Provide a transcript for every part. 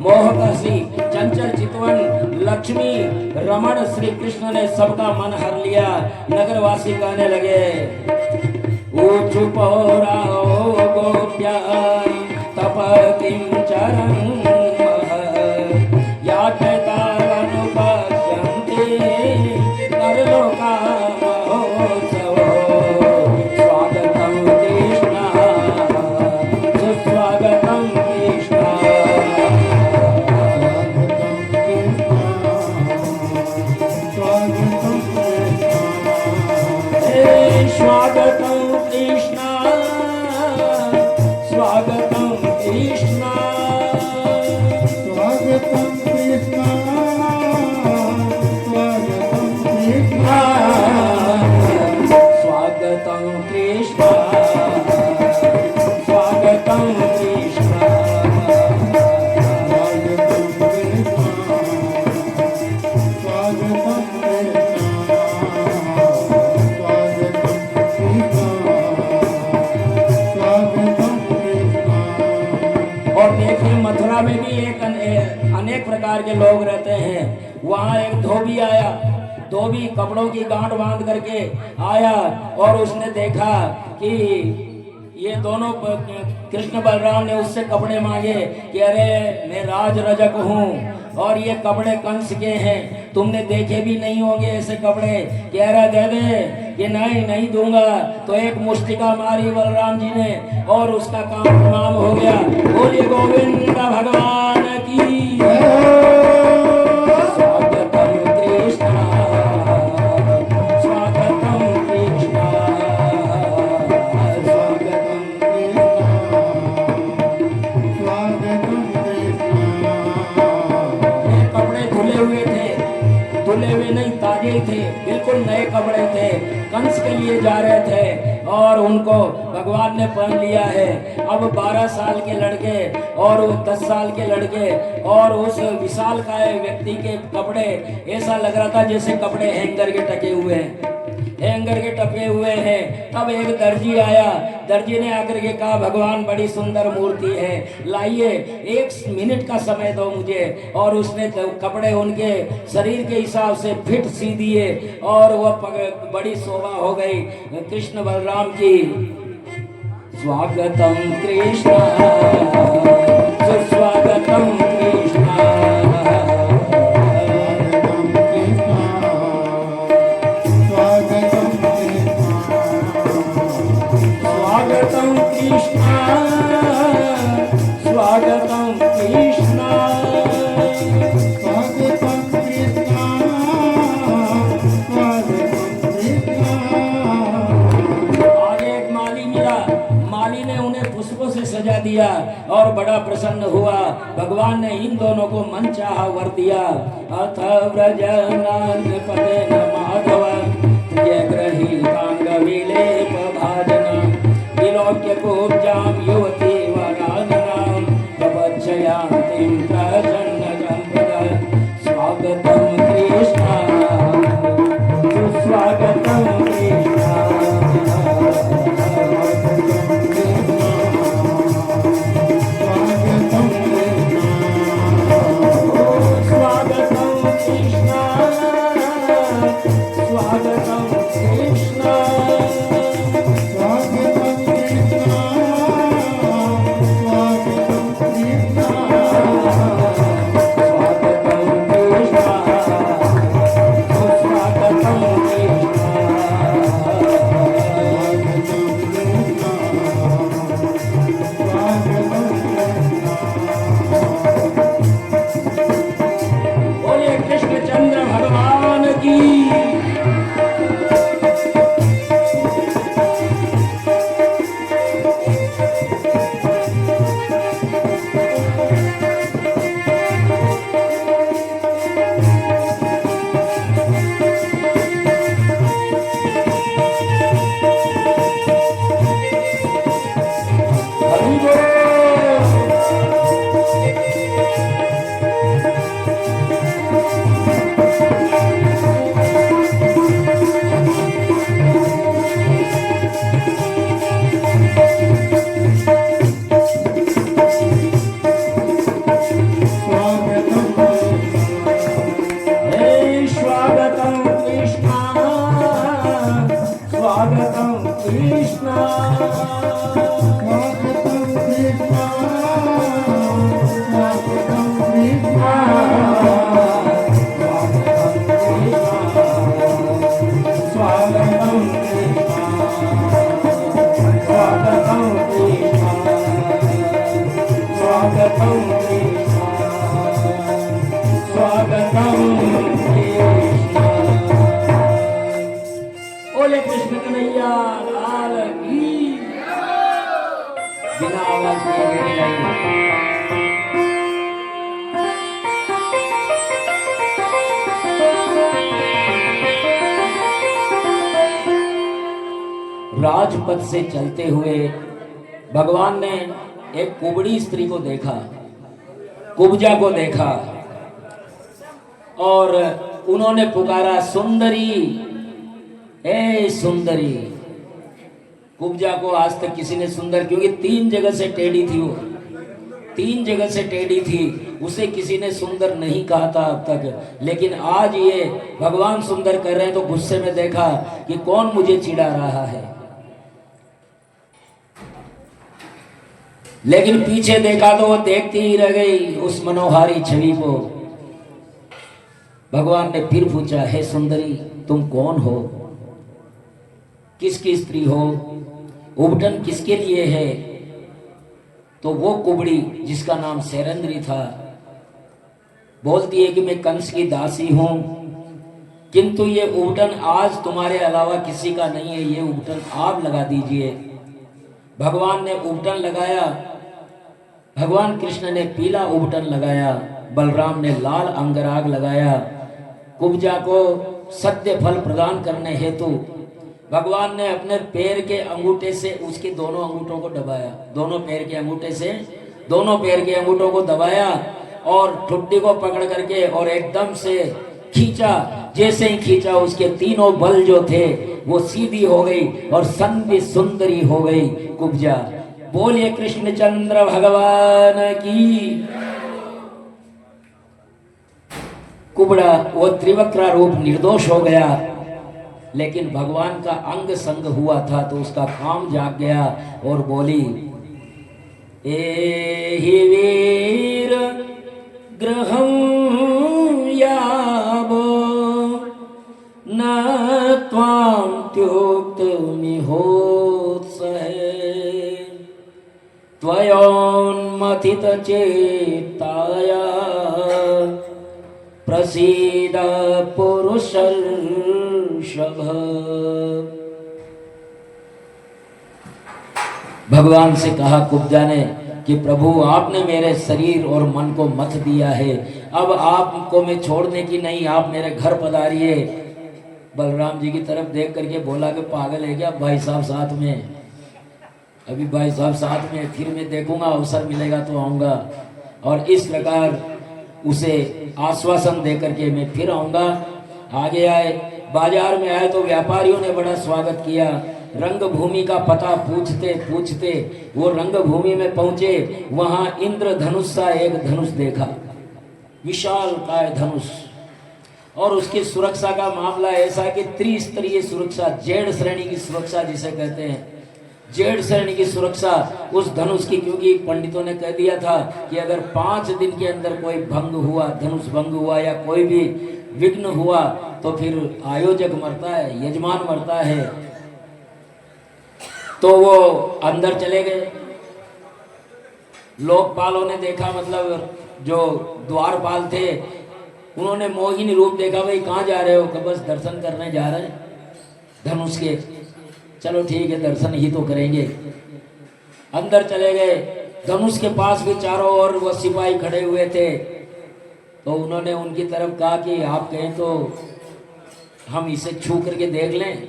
मोहकसी चंचल चितवन लक्ष्मी रमण श्री कृष्ण ने सबका मन हर लिया। नगरवासी कहने लगे चुप हो रहो गोप्या तप किंचरं याचतानुपश्यन्ते नरलोका महोत्सवो। स्वागतं कृष्ण सुस्वागतं कृष्ण स्वागतं कृष्ण स्वागतं कृष्ण स्वागतं कृष्ण स्वागतं कृष्ण स्वागतं कृष्ण और देखिए मथुरा में भी अनेक प्रकार के लोग रहते हैं। वहाँ एक धोबी आया, धोबी कपड़ों की गांठ बांध करके आया और उसने देखा कि ये दोनों कृष्ण बलराम ने उससे कपड़े मांगे कि अरे मैं राज रजक हूँ और ये कपड़े कंस के हैं, तुमने देखे भी नहीं होंगे ऐसे कपड़े, कह रहा दे दे कि नहीं दूंगा। तो एक मुष्टिका मारी बलराम जी ने और उसका काम तमाम हो गया। बोलिए गोविंद भगवान की। स्वागतम कृष्ण स्वागतम कृष्ण धुले हुए नहीं, ताजे थे, बिल्कुल नए कपड़े थे, कंस के लिए जा रहे थे और उनको भगवान ने पहन लिया है। अब 12 साल के लड़के और 10 साल के लड़के और उस विशाल काय व्यक्ति के कपड़े ऐसा लग रहा था जैसे कपड़े हैंगर के टके हुए हैं, हैंगर के टके हुए हैं। तब एक दर्जी आया, दर्जी ने आकर के कहा भगवान बड़ी सुंदर मूर्ति है, लाइए 1 मिनट का समय दो मुझे। और उसने तो कपड़े उनके शरीर के हिसाब से फिट सी दिए और वह बड़ी शोभा हो गई कृष्ण बलराम की। स्वागतम कृष्ण सुस्वागतम कृष्ण स्वागतं कृष्ण स्वागतं कृष्ण स्वागतं कृष्ण आगे एक माली मिला, माली ने उन्हें पुष्पों से सजा दिया और बड़ा प्रसन्न हुआ। भगवान ने इन दोनों को मन चाहा वर दिया। अथ व्रजनान पदे न माधव गृहीतांग विलेप भाजना विलोक्य गोपजाम युवती वराननाम प्रपच्ययान्तिं प्रसन्न संपदा। स्वागतं कृष्ण सुस्वागतं कृष्ण स्वागतं कृष्ण स्वागतं कृष्ण राजपथ से चलते हुए भगवान ने एक कुबड़ी स्त्री को देखा, कुब्जा को देखा, और उन्होंने पुकारा, सुंदरी, ए सुंदरी। कुब्जा को आज तक किसी ने सुंदर, क्योंकि 3 जगह से टेढ़ी थी, वो 3 जगह से टेढ़ी थी, उसे किसी ने सुंदर नहीं कहा था अब तक। लेकिन आज ये भगवान सुंदर कर रहे हैं तो गुस्से में देखा कि कौन मुझे चिढ़ा रहा है। लेकिन पीछे देखा तो वो देखती ही रह गई उस मनोहारी छवि को। भगवान ने फिर पूछा, हे सुंदरी, तुम कौन हो, किसकी स्त्री हो, उपटन किसके लिए है? तो वो कुबड़ी, जिसका नाम सैरंद्री था, बोलती है कि मैं कंस की दासी हूं, किंतु ये उपटन आज तुम्हारे अलावा किसी का नहीं है, ये उपटन आप लगा दीजिए। भगवान ने उपटन लगाया, भगवान कृष्ण ने पीला उपटन लगाया, बलराम ने लाल अंगराग लगाया। कुब्जा को सत्य फल प्रदान करने हेतु भगवान ने अपने पैर के अंगूठे से उसके दोनों अंगूठों को दबाया, दोनों पैर के अंगूठे से दोनों पैर के अंगूठों को दबाया और ठुड्डी को पकड़ करके और एकदम से खींचा। जैसे ही खींचा उसके तीनों बल जो थे वो सीधी हो गई और संधि सुंदरी हो गई कुब्जा। बोलिए कृष्णचंद्र भगवान की। कुबड़ा वो त्रिवक्रा रूप निर्दोष हो गया, लेकिन भगवान का अंग संग हुआ था तो उसका काम जाग गया और बोली, एहि वीर ग्रहं यावो न त्वां त्युक्तमिहोत्सहे त्वयोन्मथित चेताया प्रसीद पुरुषर्षभ। भगवान से कहा कुब्जा ने कि प्रभु, आपने मेरे शरीर और मन को मथ दिया है, अब आपको मैं छोड़ने की नहीं, आप मेरे घर पधारिए। बलराम जी की तरफ देख करके बोला कि पागल है क्या भाई साहब साथ में? अभी भाई साहब साथ में, फिर मैं देखूंगा, अवसर मिलेगा तो आऊंगा। और इस प्रकार उसे आश्वासन दे करके मैं फिर आऊंगा। आगे आए, बाजार में आए तो व्यापारियों ने बड़ा स्वागत किया। रंगभूमि का पता पूछते पूछते वो रंगभूमि में पहुंचे, वहां इंद्रधनुष सा एक धनुष देखा, विशाल काय धनुष, और उसकी सुरक्षा का मामला ऐसा कि त्रिस्तरीय सुरक्षा, जेड श्रेणी की सुरक्षा जिसे कहते हैं, जेड श्रेणी की सुरक्षा उस धनुष की। क्योंकि पंडितों ने कह दिया था कि अगर 5 दिन के अंदर कोई भंग हुआ, धनुष भंग हुआ या कोई भी विघ्न हुआ तो फिर आयोजक मरता है, यजमान मरता है। तो वो अंदर चले गए। लोकपालों ने देखा, मतलब जो द्वारपाल थे उन्होंने मोहिनी रूप देखा, भाई कहाँ जा रहे हो? कि बस दर्शन करने जा रहे हैं धनुष के। चलो ठीक है, दर्शन ही तो करेंगे। अंदर चले गए। धनुष के पास भी चारों ओर वो सिपाही खड़े हुए थे, तो उन्होंने उनकी तरफ कहा कि आप कहें तो हम इसे छू करके देख लें।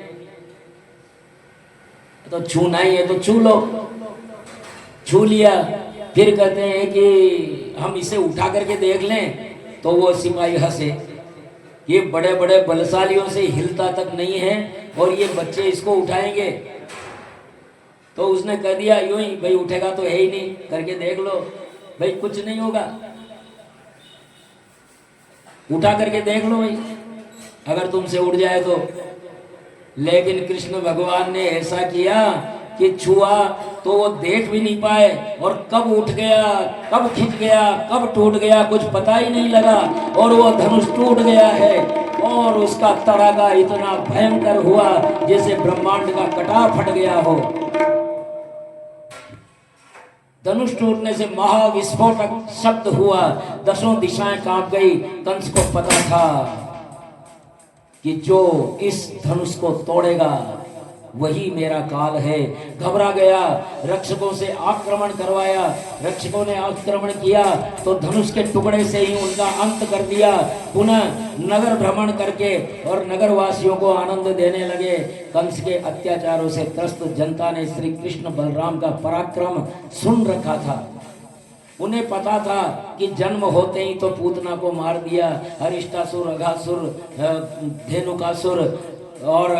तो छूना ही है तो छू लो। छू लिया। फिर कहते हैं कि हम इसे उठा करके देख लें। तो वो सिपाही हंसे, ये बड़े बड़े बलशालियों से हिलता तक नहीं है और ये बच्चे इसको उठाएंगे। तो उसने कह दिया यूं ही, भाई उठेगा तो है ही नहीं, करके देख लो, भाई कुछ नहीं होगा, उठा करके देख लो भाई, अगर तुमसे उड़ जाए तो। लेकिन कृष्ण भगवान ने ऐसा किया कि छुआ तो वो देख भी नहीं पाए, और कब उठ गया, कब खिंच गया, कब टूट गया, कुछ पता ही नहीं लगा। और वो धनुष टूट गया है और उसका तड़ाका इतना भयंकर हुआ जैसे ब्रह्मांड का कटा फट गया हो। धनुष टूटने से महाविस्फोटक शब्द हुआ, 10 दिशाएं कांप गई। कंस को पता था कि जो इस धनुष को तोड़ेगा वही मेरा काल है। घबरा गया, रक्षकों से आक्रमण करवाया। रक्षकों ने आक्रमण किया तो धनुष के टुकड़े से ही उनका अंत कर दिया। पुनः नगर भ्रमण करके और नगरवासियों को आनंद देने लगे। कंस के अत्याचारों से त्रस्त जनता ने श्री कृष्ण बलराम का पराक्रम सुन रखा था। उन्हें पता था कि जन्म होते ही तो पूतना को मार दिया। अरिष्टासुर, अघासुर, धेनुकासुर और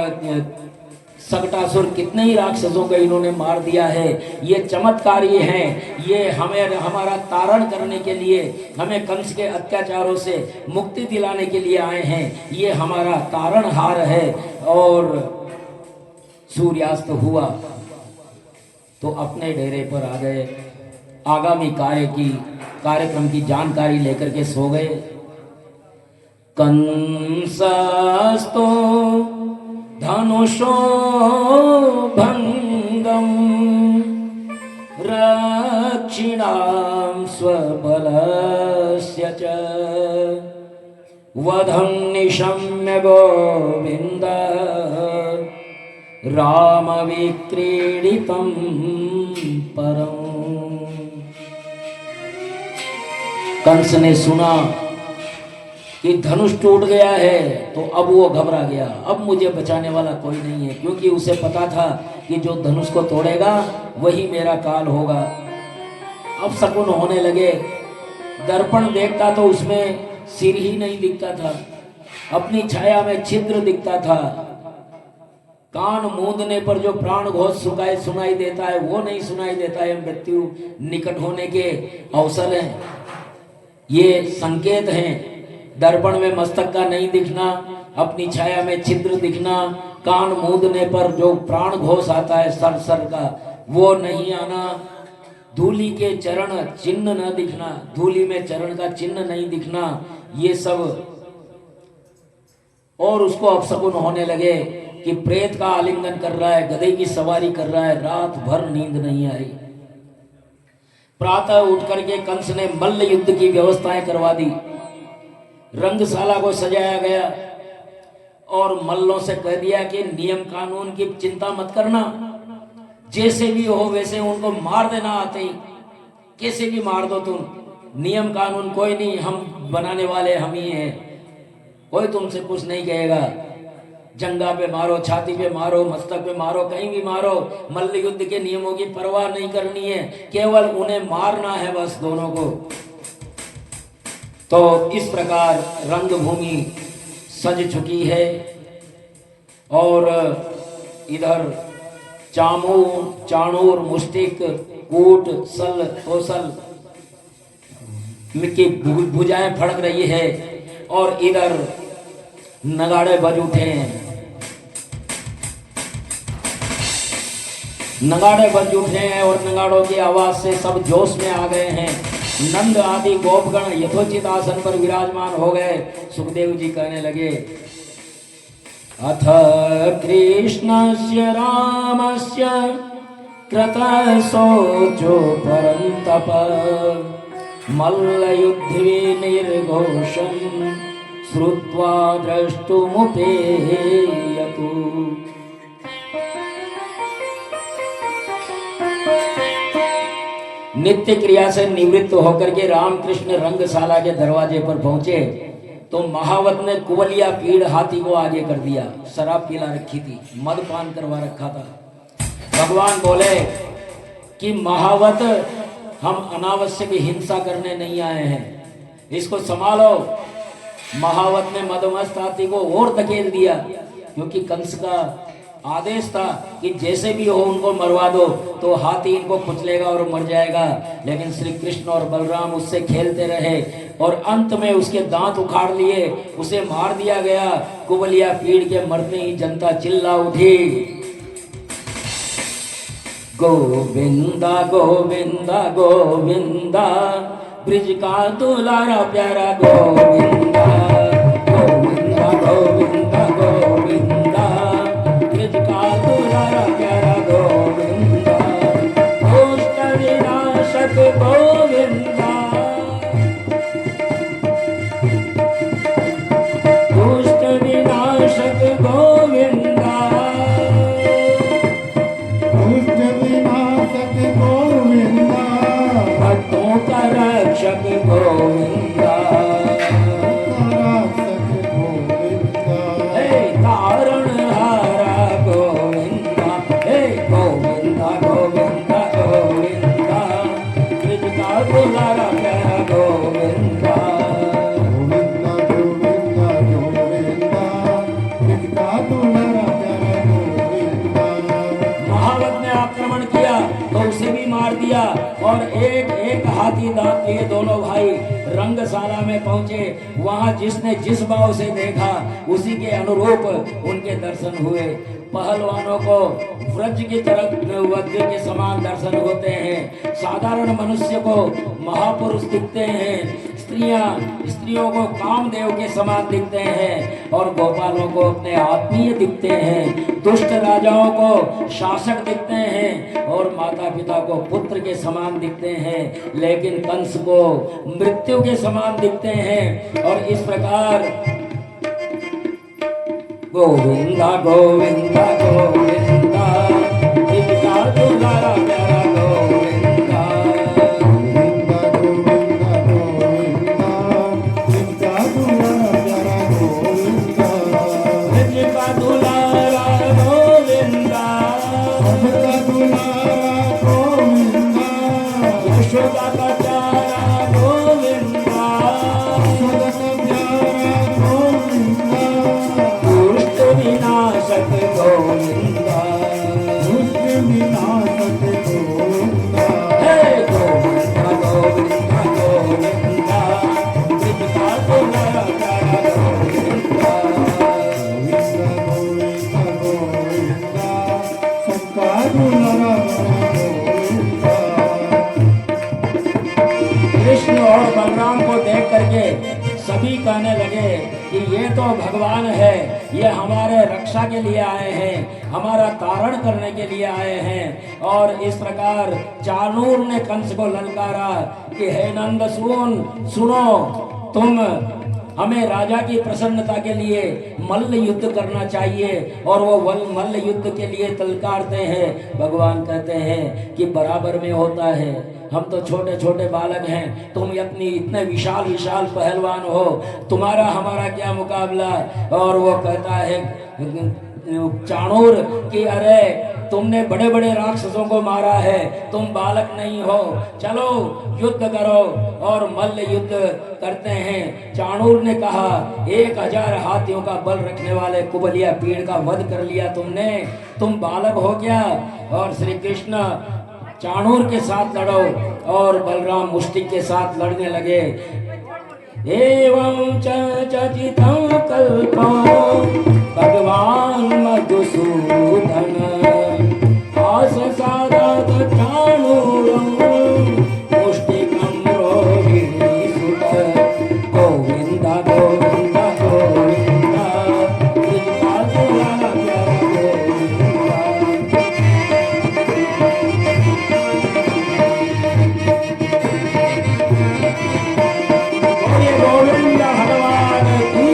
सकटासुर, कितने ही राक्षसों को इन्होंने मार दिया है। ये चमत्कारी हैं, ये हमें हमारा तारण करने के लिए, हमें कंस के अत्याचारों से मुक्ति दिलाने के लिए आए हैं। ये हमारा तारणहार है। और सूर्यास्त हुआ तो अपने डेरे पर आ गए। आगामी कार्यक्रम की जानकारी लेकर के सो गए। कंसस्तो धनुषो भंगम रक्षिणां स्वबलस्य च वधं निशम्य गोविंद राम विक्रीडितं परम्। कंस ने सुना कि धनुष टूट गया है तो अब वो घबरा गया। अब मुझे बचाने वाला कोई नहीं है, क्योंकि उसे पता था कि जो धनुष को तोड़ेगा वही मेरा काल होगा। अब शकुन होने लगे। दर्पण देखता तो उसमें सिर ही नहीं दिखता था, अपनी छाया में छिद्र दिखता था। कान मूंदने पर जो प्राण घोष सुनाई देता है वो नहीं सुनाई देता है। मृत्यु निकट होने के अवसर हैं, ये संकेत हैं। दर्पण में मस्तक का नहीं दिखना, अपनी छाया में छिद्र दिखना, कान मूंदने पर जो प्राण घोष आता है सर सर का वो नहीं आना, धूलि के चरण चिन्ह न दिखना, धूलि में चरण का चिन्ह नहीं दिखना, ये सब। और उसको अपशकुन होने लगे कि प्रेत का आलिंगन कर रहा है, गधे की सवारी कर रहा है। रात भर नींद नहीं आई। प्रातः उठ करके कंस ने मल्ल युद्ध की व्यवस्थाएं करवा दी। रंगशाला को सजाया गया और मल्लों से कह दिया कि नियम कानून की चिंता मत करना, जैसे भी हो वैसे उनको मार देना आते ही, कैसे भी मार दो तुम, नियम कानून कोई नहीं, हम बनाने वाले हम ही हैं, कोई तुमसे कुछ नहीं कहेगा। जंगा पे मारो, छाती पे मारो, मस्तक पे मारो, कहीं भी मारो, मल्ल युद्ध के नियमों की परवाह नहीं करनी है, केवल उन्हें मारना है बस, दोनों को। तो इस प्रकार रंगभूमि सज चुकी है। और इधर चाणूर, मुष्टिक, कूट, सल, तोसल की भुजाएं फड़क रही है और इधर नगाड़े बज उठे हैं। नगाड़े बज उठे हैं और नगाड़ों की आवाज से सब जोश में आ गए हैं। नंद आदि गोपगण यथोचित आसन पर विराजमान हो गए। सुखदेव जी कहने लगे, अथ कृष्णस्य रामस्य कृतः शोचो परन्तप मल्लयुद्धे निर्घोषं श्रुत्वा द्रष्टुमुपेयतु। नित्य क्रिया से निवृत्त होकर के रामकृष्ण रंगशाला के दरवाजे पर पहुंचे तो महावत ने कुवलिया पीड़ हाथी को आगे कर दिया। शराब पिला रखी थी, मदपान करवा रखा था। भगवान बोले कि महावत, हम अनावश्यक हिंसा करने नहीं आए हैं, इसको संभालो। महावत ने मदमस्त हाथी को और धकेल दिया, क्योंकि कंस का आदेश था कि जैसे भी हो उनको मरवा दो, तो हाथी इनको कुचलेगा और मर जाएगा। लेकिन श्री कृष्ण और बलराम उससे खेलते रहे और अंत में उसके दांत उखाड़ लिए, उसे मार दिया गया। कुवलिया पीड़ के मरते ही जनता चिल्ला उठी, गोविंदा गोविंदा गोविंदा, ब्रिज का दुलारा प्यारा गोविंदा, गोविंदा गोविंदा गोविंदा, ब्रिज का दुलारा प्यारा गोविंदा, दुष्ट विनाशक गोविंदा, दुष्ट विनाशक गोविंदा। करके वहां जिसने जिस भाव से देखा उसी के अनुरूप उनके दर्शन हुए। पहलवानों को व्रज की तरफ वज्र के समान दर्शन होते हैं, साधारण मनुष्य को महापुरुष दिखते हैं, स्त्रियों को कामदेव के समान दिखते हैं और गोपालों को अपने आत्मीय दिखते हैं, दुष्ट राजाओं को शासक दिखते हैं और माता पिता को पुत्र के समान दिखते हैं, लेकिन कंस को मृत्यु के समान दिखते हैं। और इस प्रकार गोविंदा गोविंदा गोविंदा जिनका दुलारा प्यारा गोविंदा, गोविंदा गोविंदा जिनका दुलारा प्यारा गोविंदा, जिनका दुलारा गोविंदा, जिनका दुलारा गोविंदा, यशोदा का प्यारा गोविंदा, यशोदा का प्यारा गोविंदा, दुष्ट विनाशक गोविंदा, दुष्ट विनाशक गोविंदा, हे गोविंदा गोविंदा गोविंदा जिनका दुलारा प्यारा गोविंदा। गोविंदा गोविंदा सबका दुलारा गोविंदा। कृष्ण और बलराम को देख करके सभी कहने लगे कि ये तो भगवान है, ये हमारे रक्षा के लिए आए हैं, हमारा तारण करने के लिए आए हैं। और इस प्रकार चाणूर ने कंस को ललकारा कि हे नंद सुनो, तुम हमें राजा की प्रसन्नता के लिए मल्ल युद्ध करना चाहिए। और वो मल्ल युद्ध के लिए तलकारते हैं। भगवान कहते हैं कि बराबर में होता है, हम तो छोटे छोटे बालक हैं, तुम इतने विशाल विशाल पहलवान हो, तुम्हारा हमारा क्या मुकाबला। और वो कहता है चाणूर कि अरे तुमने बड़े बड़े राक्षसों को मारा है, तुम बालक नहीं हो, चलो युद्ध करो। और मल्ल युद्ध करते हैं। चाणूर ने कहा 1000 हाथियों का बल रखने वाले कुबलिया पीड़ का वध कर लिया तुमने, तुम बालक हो क्या। और श्री कृष्ण चाणूर के साथ लड़ो और बलराम मुष्टिक के साथ लड़ने लगे। एवं चचितं कल्पो भगवान मधुसूदन आससादत चाणूरं मुष्टिकं रोहिणीसुत। गोविंदा गोविंदा गोविंदा जिनका दुलारा प्यारा गोविंदा। बोलिए गोविंद भगवान की।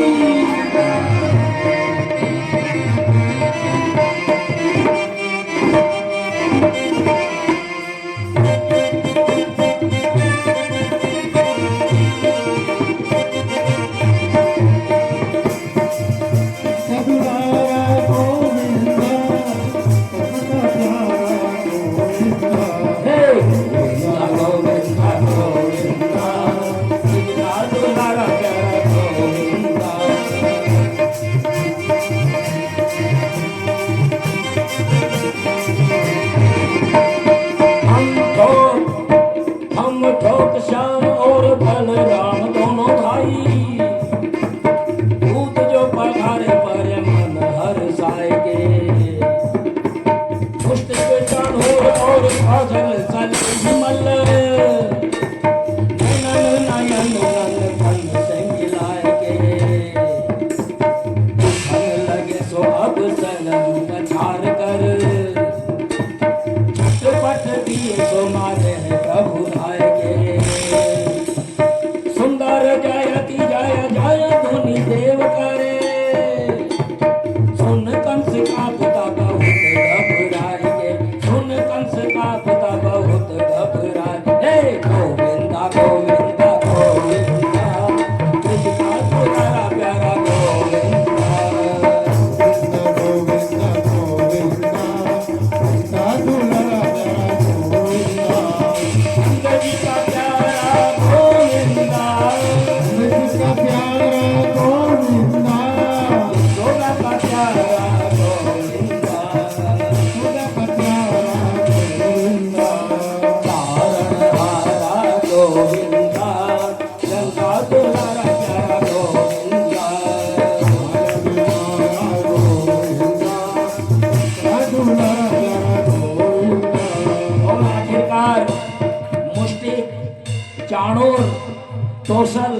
कौशल,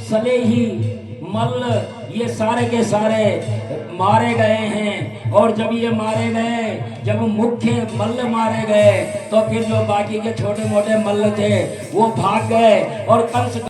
सलेही, मल्ल ये सारे के सारे मारे गए हैं। और जब ये मारे गए, जब मुख्य मल्ल मारे गए तो फिर जो बाकी के छोटे मोटे मल्ल थे वो भाग गए और कंस